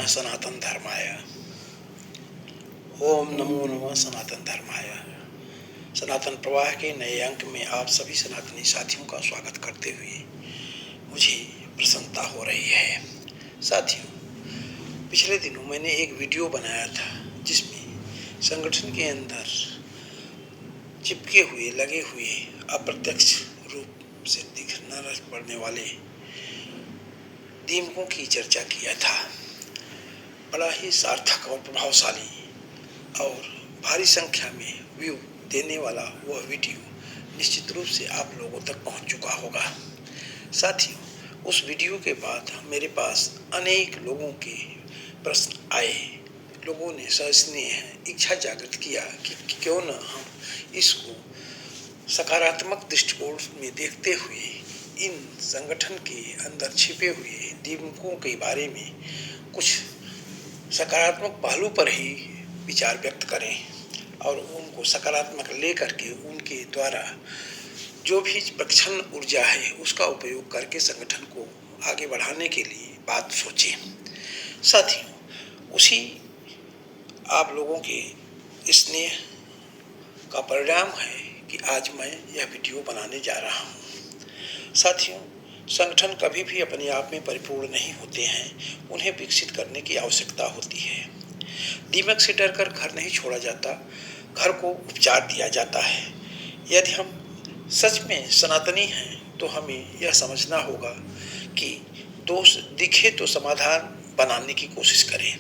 सनातन धर्माय। ओम नमो नमः सनातन धर्माय। सनातन प्रवाह के नए अंक में आप सभी सनातनी साथियों का स्वागत करते हुए मुझे प्रसन्नता हो रही है। साथियों, पिछले दिनों मैंने एक वीडियो बनाया था जिसमें संगठन के अंदर चिपके हुए लगे हुए अप्रत्यक्ष रूप से दिख न पड़ने वाले दीमकों की चर्चा किया था। बड़ा ही सार्थक और प्रभावशाली और भारी संख्या में व्यू देने वाला वह वीडियो निश्चित रूप से आप लोगों तक पहुंच चुका होगा। साथियों, उस वीडियो के बाद मेरे पास अनेक लोगों के प्रश्न आए। लोगों ने सस्नेह इच्छा जागृत किया कि क्यों न हम इसको सकारात्मक दृष्टिकोण में देखते हुए इन संगठन के अंदर छिपे हुए दीमकों के बारे में कुछ सकारात्मक पहलू पर ही विचार व्यक्त करें और उनको सकारात्मक लेकर के उनके द्वारा जो भी प्रच्छन्न ऊर्जा है उसका उपयोग करके संगठन को आगे बढ़ाने के लिए बात सोचें। साथियों, उसी आप लोगों के स्नेह का परिणाम है कि आज मैं यह वीडियो बनाने जा रहा हूँ। साथियों, संगठन कभी भी अपने आप में परिपूर्ण नहीं होते हैं, उन्हें विकसित करने की आवश्यकता होती है। दीमक से डरकर घर नहीं छोड़ा जाता, घर को उपचार दिया जाता है। यदि हम सच में सनातनी हैं तो हमें यह समझना होगा कि दोष दिखे तो समाधान बनाने की कोशिश करें,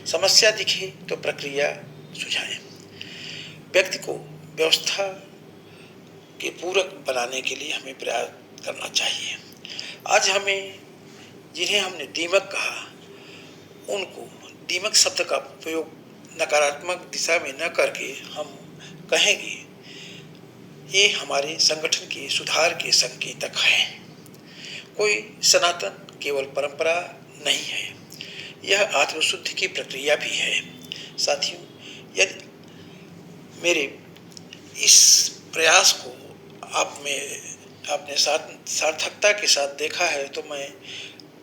समस्या दिखे तो प्रक्रिया सुझाएं। व्यक्ति को व्यवस्था के पूरक बनाने के लिए हमें प्रयास करना चाहिए। आज जिन्हें हमने दीमक कहा, उनको दीमक शब्द का प्रयोग नकारात्मक दिशा में न करके हम कहेंगे ये हमारे संगठन के सुधार के संकेतक हैं। कोई सनातन केवल परंपरा नहीं है, यह आत्मशुद्धि की प्रक्रिया भी है। साथियों, यदि मेरे इस प्रयास को आपने सार्थकता के साथ देखा है तो मैं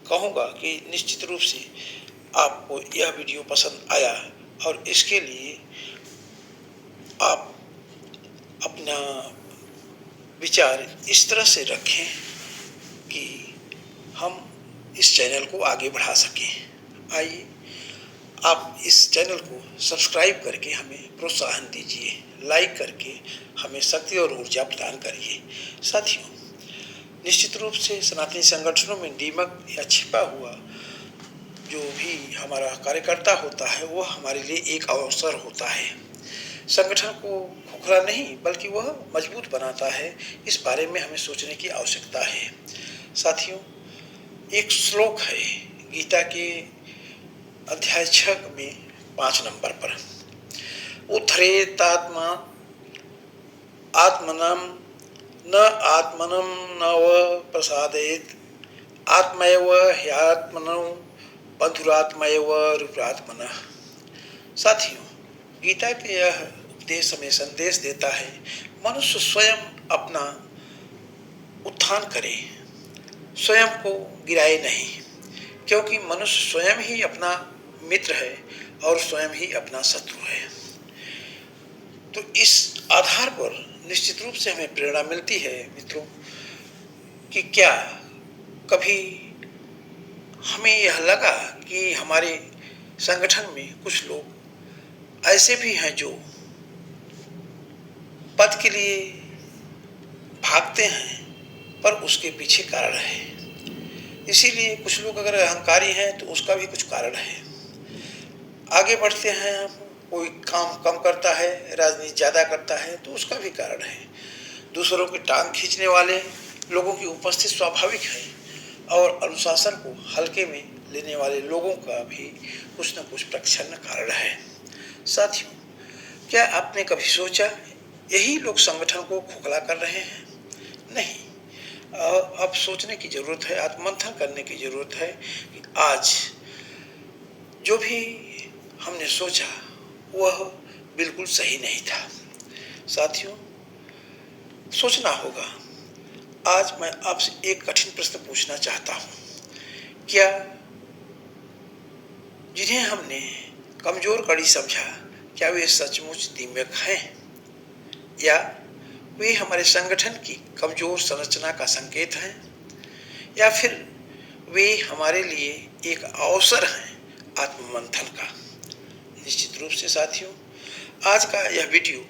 कहूँगा कि निश्चित रूप से आपको यह वीडियो पसंद आया और इसके लिए आप अपना विचार इस तरह से रखें कि हम इस चैनल को आगे बढ़ा सकें। आइए आप इस चैनल को सब्सक्राइब करके हमें प्रोत्साहन दीजिए, लाइक करके हमें शक्ति और ऊर्जा प्रदान करिए। साथियों, निश्चित रूप से सनातनी संगठनों में दीमक या छिपा हुआ जो भी हमारा कार्यकर्ता होता है वह हमारे लिए एक अवसर होता है। संगठन को खोखला नहीं बल्कि वह मजबूत बनाता है, इस बारे में हमें सोचने की आवश्यकता है। साथियों, एक श्लोक है गीता के अध्याय 6 में 5 नंबर पर, उत्थरेतात्मा आत्मनम न आत्मनम नव प्रसादेत आत्मैव ह्यात्मनो बंधुरात्मैव रूपात्मनः। साथियों, गीता के यह उपदेश हमें संदेश देता है मनुष्य स्वयं अपना उत्थान करे, स्वयं को गिराए नहीं, क्योंकि मनुष्य स्वयं ही अपना मित्र है और स्वयं ही अपना शत्रु है। तो इस आधार पर निश्चित रूप से हमें प्रेरणा मिलती है मित्रों कि क्या कभी हमें यह लगा कि हमारे संगठन में कुछ लोग ऐसे भी हैं जो पद के लिए भागते हैं पर उसके पीछे कारण है। इसीलिए कुछ लोग अगर अहंकारी हैं तो उसका भी कुछ कारण है। आगे बढ़ते हैं हम, कोई काम कम करता है, राजनीति ज़्यादा करता है तो उसका भी कारण है। दूसरों की टांग खींचने वाले लोगों की उपस्थिति स्वाभाविक है और अनुशासन को हल्के में लेने वाले लोगों का भी कुछ न कुछ प्रच्छन्न कारण है। साथियों, क्या आपने कभी सोचा यही लोग संगठन को खोखला कर रहे हैं? नहीं, अब सोचने की ज़रूरत है, आत्ममंथन करने की ज़रूरत है कि आज जो भी हमने सोचा वह बिल्कुल सही नहीं था। साथियों, सोचना होगा। आज मैं आपसे एक कठिन प्रश्न पूछना चाहता हूँ, क्या जिन्हें हमने कमजोर कड़ी समझा, क्या वे सचमुच दीमक हैं या वे हमारे संगठन की कमजोर संरचना का संकेत हैं, या फिर वे हमारे लिए एक अवसर हैं आत्ममंथन का। निश्चित रूप से साथियों, आज का यह वीडियो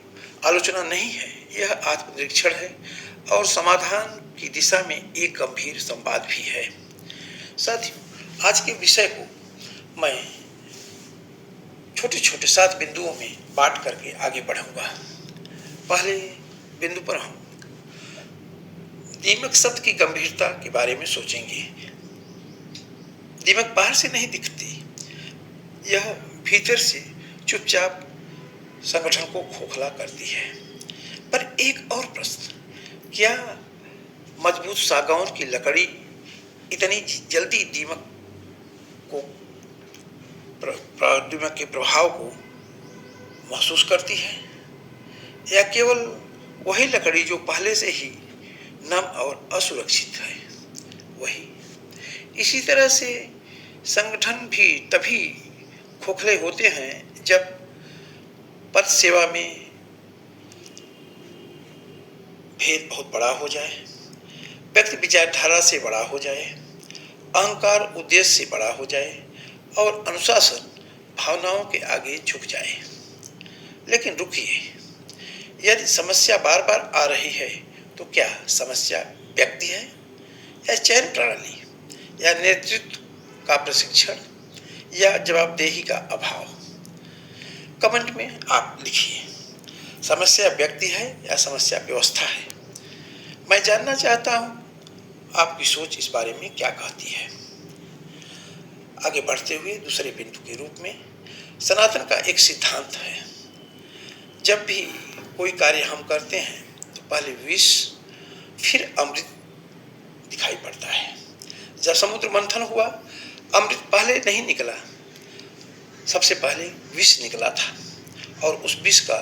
आलोचना नहीं है, यह आत्मनिरीक्षण है और समाधान की दिशा में एक गंभीर संवाद भी है। साथियों, आज के विषय को मैं छोटे छोटे 7 बिंदुओं में बांट करके आगे बढ़ूंगा। पहले बिंदु पर हम दीमक शब्द की गंभीरता के बारे में सोचेंगे। दीमक बाहर से नहीं दिखती, यह भीतर से चुपचाप संगठन को खोखला करती है। पर एक और प्रश्न, क्या मजबूत सागौन की लकड़ी इतनी जल्दी दीमक के प्रभाव को महसूस करती है, या केवल वही लकड़ी जो पहले से ही नम और असुरक्षित है वही? इसी तरह से संगठन भी तभी खोखले होते हैं जब पद सेवा में भेद बहुत बड़ा हो जाए, व्यक्ति विचारधारा से बड़ा हो जाए, अहंकार उद्देश्य से बड़ा हो जाए और अनुशासन भावनाओं के आगे झुक जाए। लेकिन रुकिए, यदि समस्या बार बार आ रही है तो क्या समस्या व्यक्ति है या चयन प्रणाली या नेतृत्व का प्रशिक्षण या जवाबदेही का अभाव? कमेंट में आप लिखिए, समस्या व्यक्ति है या समस्या व्यवस्था है। मैं जानना चाहता हूं आपकी सोच इस बारे में क्या कहती है। आगे बढ़ते हुए दूसरे बिंदु के रूप में सनातन का एक सिद्धांत है, जब भी कोई कार्य हम करते हैं तो पहले विष फिर अमृत दिखाई पड़ता है। जब समुद्र मंथन हुआ, अमृत पहले नहीं निकला, सबसे पहले विष निकला था और उस विष का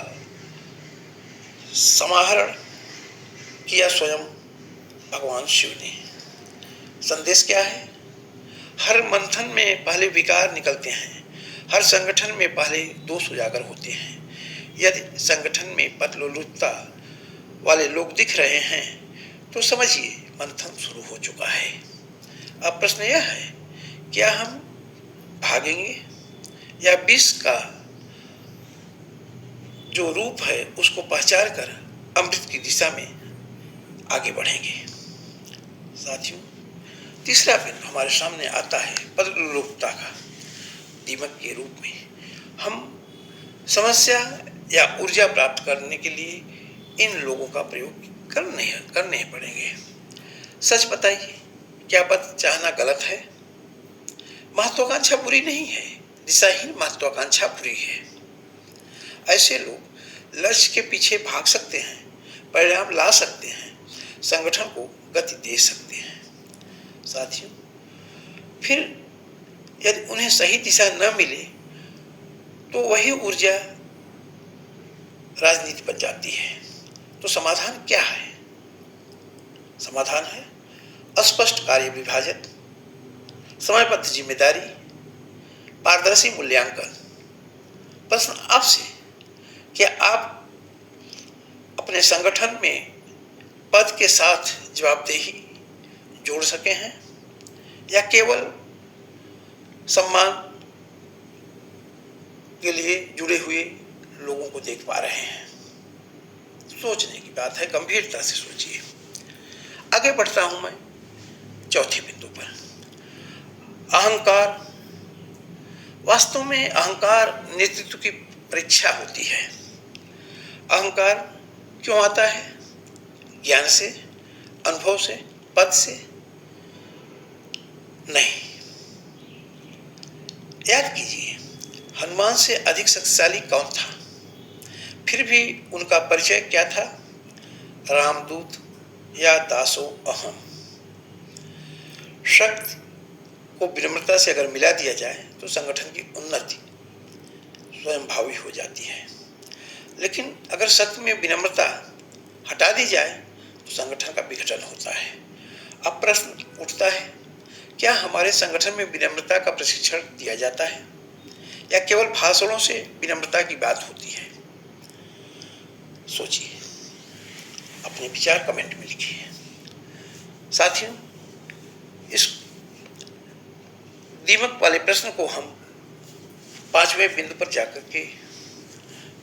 समाहरण किया स्वयं भगवान शिव ने। संदेश क्या है? हर मंथन में पहले विकार निकलते हैं, हर संगठन में पहले दोष उजागर होते हैं। यदि संगठन में पतलोलुपता वाले लोग दिख रहे हैं तो समझिए मंथन शुरू हो चुका है। अब प्रश्न यह है, क्या हम भागेंगे या विष का जो रूप है उसको पहचान कर अमृत की दिशा में आगे बढ़ेंगे? साथियों, तीसरा बिंदु हमारे सामने आता है पतलोलुपता का दीमक के रूप में। हम समस्या या ऊर्जा प्राप्त करने के लिए इन लोगों का प्रयोग करने ही पड़ेंगे। सच बताइए, क्या पद चाहना गलत है? महत्वाकांक्षा बुरी नहीं है, दिशाहीन महत्वाकांक्षा बुरी है। ऐसे लोग लक्ष्य के पीछे भाग सकते हैं, परिणाम ला सकते हैं, संगठन को गति दे सकते हैं। साथियों, फिर यदि उन्हें सही दिशा न मिले तो वही ऊर्जा राजनीति बन जाती है। तो समाधान क्या है? समाधान है अस्पष्ट कार्य विभाजन, समयबद्ध जिम्मेदारी, पारदर्शी मूल्यांकन। प्रश्न आपसे, क्या आप अपने संगठन में पद के साथ जवाबदेही जोड़ सके हैं या केवल सम्मान के लिए जुड़े हुए लोगों को देख पा रहे हैं? सोचने की बात है, गंभीरता से सोचिए। आगे बढ़ता हूं मैं चौथे बिंदु पर, अहंकार। वास्तव में अहंकार नेतृत्व की परीक्षा होती है। अहंकार क्यों आता है? ज्ञान से, अनुभव से, पद से नहीं। याद कीजिए, हनुमान से अधिक शक्तिशाली कौन था? फिर भी उनका परिचय क्या था? रामदूत या दासो अहम। शक्ति को विनम्रता से अगर मिला दिया जाए तो संगठन की उन्नति स्वयंभावी हो जाती है, लेकिन अगर सत्य में विनम्रता हटा दी जाए तो संगठन का विघटन होता है। अब प्रश्न उठता है, क्या हमारे संगठन में विनम्रता का प्रशिक्षण दिया जाता है? या केवल भाषणों से विनम्रता की बात होती है? सोचिए, अपने विचार कमेंट में लिखिए। साथियों, इस दीमक वाले प्रश्न को हम 5वें बिंदु पर जाकर के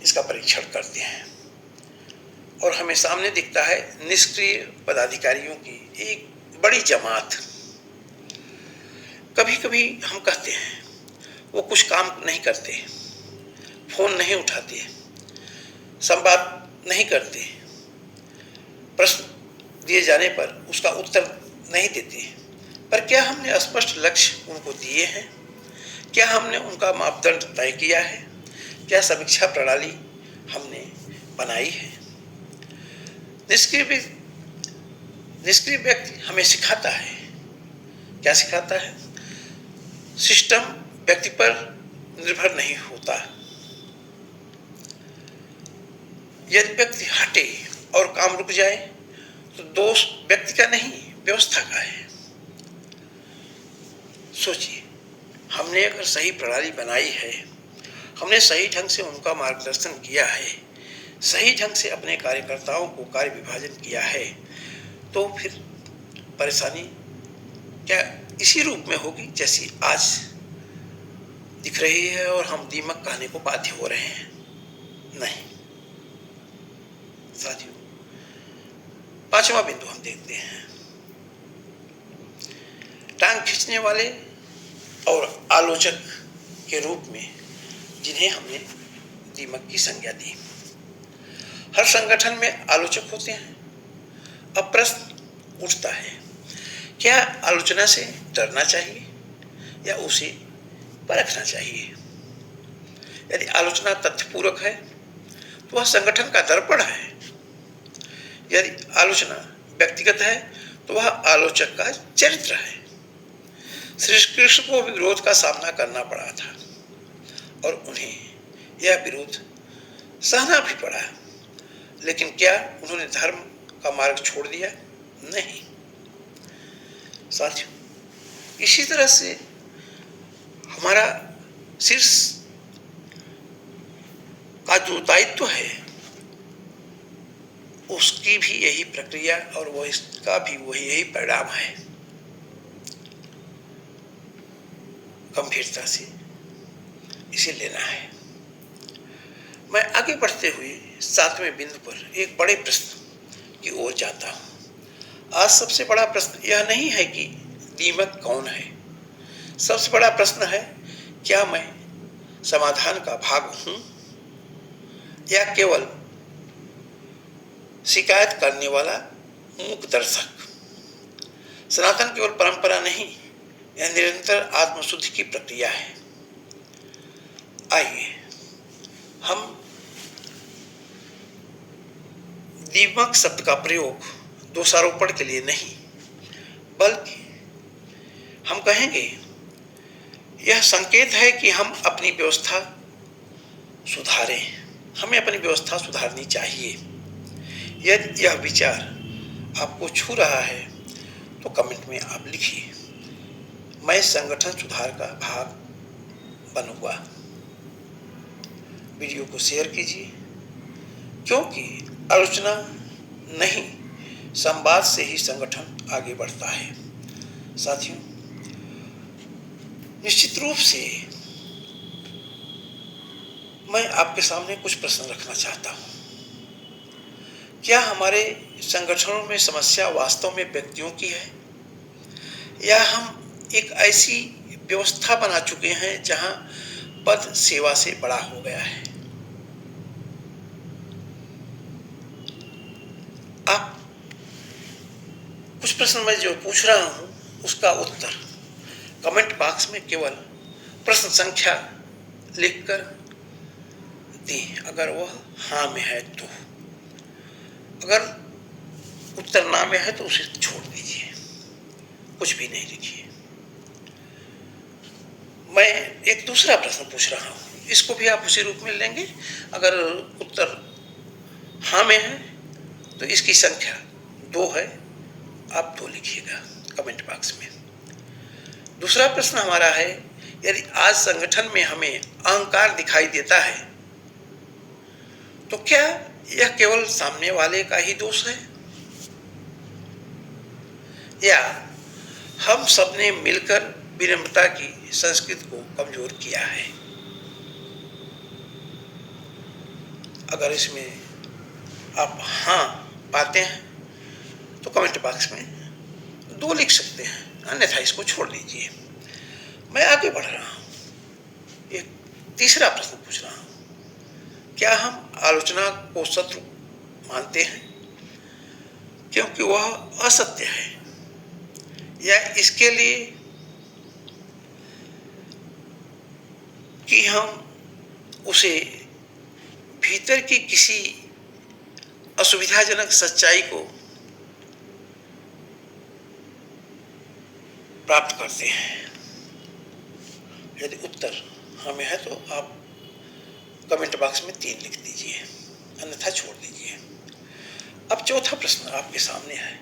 इसका परीक्षण करते हैं और हमें सामने दिखता है निष्क्रिय पदाधिकारियों की एक बड़ी जमात। कभी कभी हम कहते हैं वो कुछ काम नहीं करते, फोन नहीं उठाते, संवाद नहीं करते, प्रश्न दिए जाने पर उसका उत्तर नहीं देते। पर क्या हमने स्पष्ट लक्ष्य उनको दिए हैं? क्या हमने उनका मापदंड तय किया है? क्या समीक्षा प्रणाली हमने बनाई है? निष्क्रिय व्यक्ति हमें सिखाता है। क्या सिखाता है? सिस्टम व्यक्ति पर निर्भर नहीं होता। यदि व्यक्ति हटे और काम रुक जाए तो दोष व्यक्ति का नहीं, व्यवस्था का है। सोचिए, हमने अगर सही प्रणाली बनाई है, हमने सही ढंग से उनका मार्गदर्शन किया है, सही ढंग से अपने कार्यकर्ताओं को कार्य विभाजन किया है, तो फिर परेशानी क्या इसी रूप में होगी जैसी आज दिख रही है और हम दीमक कहने को बाध्य हो रहे हैं? नहीं। साथियों, 5वां बिंदु हम देखते हैं। टांग खींचने वाले और आलोचक के रूप में जिन्हें हमने दीमक की संज्ञा दी। हर संगठन में आलोचक होते हैं। अब प्रश्न उठता है, क्या आलोचना से डरना चाहिए या उसे परखना चाहिए? यदि आलोचना तथ्यपूर्वक है तो वह संगठन का दर्पण है। यदि आलोचना व्यक्तिगत है तो वह आलोचक का चरित्र है। श्री कृष्ण को विरोध का सामना करना पड़ा था और उन्हें यह विरोध सहना भी पड़ा, लेकिन क्या उन्होंने धर्म का मार्ग छोड़ दिया? नहीं। साथियों, इसी तरह से हमारा शीर्ष का जो दायित्व है उसकी भी यही प्रक्रिया और वो इसका भी वही यही परिणाम है। गंभीरता से इसे लेना है। मैं आगे बढ़ते हुए 7वें बिंदु पर एक बड़े प्रश्न की ओर जाता हूं। आज सबसे बड़ा प्रश्न यह नहीं है कि दीमक कौन है। सबसे बड़ा प्रश्न है, क्या मैं समाधान का भाग हूं या केवल शिकायत करने वाला मूक दर्शक? सनातन केवल परंपरा नहीं, यह निरंतर आत्मशुद्धि की प्रक्रिया है। आइए हम दीमक शब्द का प्रयोग दोषारोपण के लिए नहीं, बल्कि हम कहेंगे यह संकेत है कि हम अपनी व्यवस्था सुधारें। हमें अपनी व्यवस्था सुधारनी चाहिए। यदि यह विचार आपको छू रहा है तो कमेंट में आप लिखिए, मैं संगठन सुधार का भाग बनूंगा। वीडियो को शेयर कीजिए, क्योंकि आलोचना नहीं, संवाद से ही संगठन आगे बढ़ता है। साथियों, निश्चित रूप से मैं आपके सामने कुछ प्रश्न रखना चाहता हूं। क्या हमारे संगठनों में समस्या वास्तव में व्यक्तियों की है या हम एक ऐसी व्यवस्था बना चुके हैं जहां पद सेवा से बड़ा हो गया है? आप कुछ प्रश्न मैं जो पूछ रहा हूं उसका उत्तर कमेंट बॉक्स में केवल प्रश्न संख्या लिखकर दें, अगर वह हाँ में है तो। अगर उत्तर ना में है तो उसे छोड़ दीजिए, कुछ भी नहीं लिखिए। मैं एक दूसरा प्रश्न पूछ रहा हूं, इसको भी आप उसी रूप में लेंगे। अगर उत्तर हाँ में है तो इसकी संख्या 2 है, आप 2 लिखिएगा कमेंट बॉक्स में। दूसरा प्रश्न हमारा है, यदि आज संगठन में हमें अहंकार दिखाई देता है तो क्या यह केवल सामने वाले का ही दोष है या हम सबने मिलकर विनम्रता की संस्कृति को कमजोर किया है? अगर इसमें आप हाँ पाते हैं तो कमेंट बॉक्स में 2 लिख सकते हैं, अन्यथा इसको छोड़ दीजिए। मैं आगे बढ़ रहा हूं, एक तीसरा प्रश्न पूछ रहा हूं, क्या हम आलोचना को शत्रु मानते हैं क्योंकि वह असत्य है या इसके लिए कि हम उसे भीतर की किसी असुविधाजनक सच्चाई को प्राप्त करते हैं? यदि उत्तर हमें है तो आप कमेंट बॉक्स में 3 लिख दीजिए, अन्यथा छोड़ दीजिए। अब चौथा प्रश्न आपके सामने है,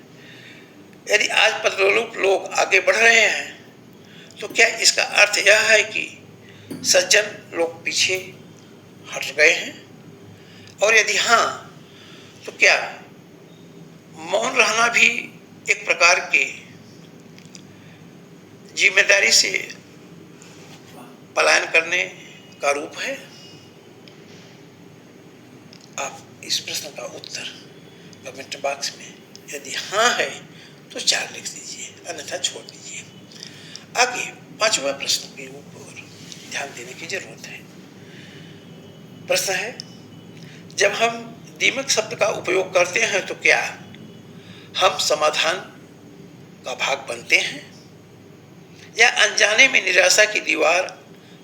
यदि आज पदलोलुप लोग आगे बढ़ रहे हैं तो क्या इसका अर्थ यह है कि सज्जन लोग पीछे हट गए हैं? और यदि हाँ तो क्या मौन रहना भी एक प्रकार के जिम्मेदारी से पलायन करने का रूप है? आप इस प्रश्न का उत्तर कमेंट बॉक्स में यदि हाँ है तो 4 लिख दीजिए, अन्यथा छोड़ दीजिए। आगे 5वां प्रश्न के ऊपर ध्यान देने की जरूरत है। प्रश्न है, जब हम दीमक शब्द का उपयोग करते हैं तो क्या हम समाधान का भाग बनते हैं या अनजाने में निराशा की दीवार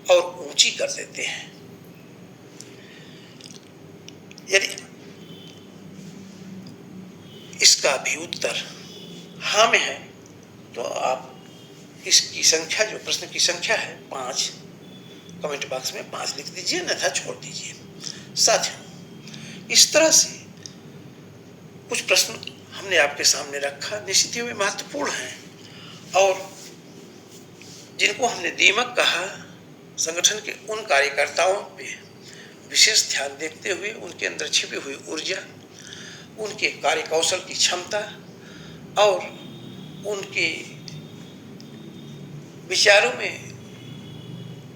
और ऊंची कर देते हैं? यदि इसका भी उत्तर हाँ में है तो आप इसकी संख्या, जो प्रश्न की संख्या है 5, कमेंट बॉक्स में 5 लिख दीजिए, अन्यथा छोड़ दीजिए। साथियों, इस तरह से कुछ प्रश्न हमने आपके सामने रखा, निश्चित ही वे महत्वपूर्ण हैं और जिनको हमने दीमक कहा, संगठन के उन कार्यकर्ताओं पे विशेष ध्यान देखते हुए उनके अंदर छिपी हुई ऊर्जा, उनके कार्य कौशल की क्षमता और उनके विचारों में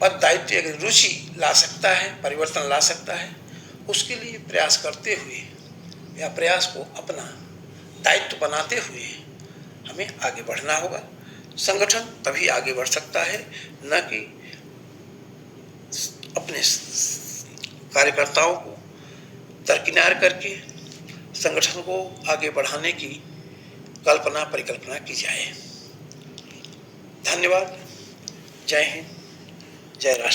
पद दायित्व अगर रुचि ला सकता है, परिवर्तन ला सकता है, उसके लिए प्रयास करते हुए या प्रयास को अपना दायित्व बनाते हुए हमें आगे बढ़ना होगा। संगठन तभी आगे बढ़ सकता है न कि अपने कार्यकर्ताओं को दरकिनार करके संगठन को आगे बढ़ाने की परिकल्पना की जाए। धन्यवाद। जय हिंद, जय राष्ट्र।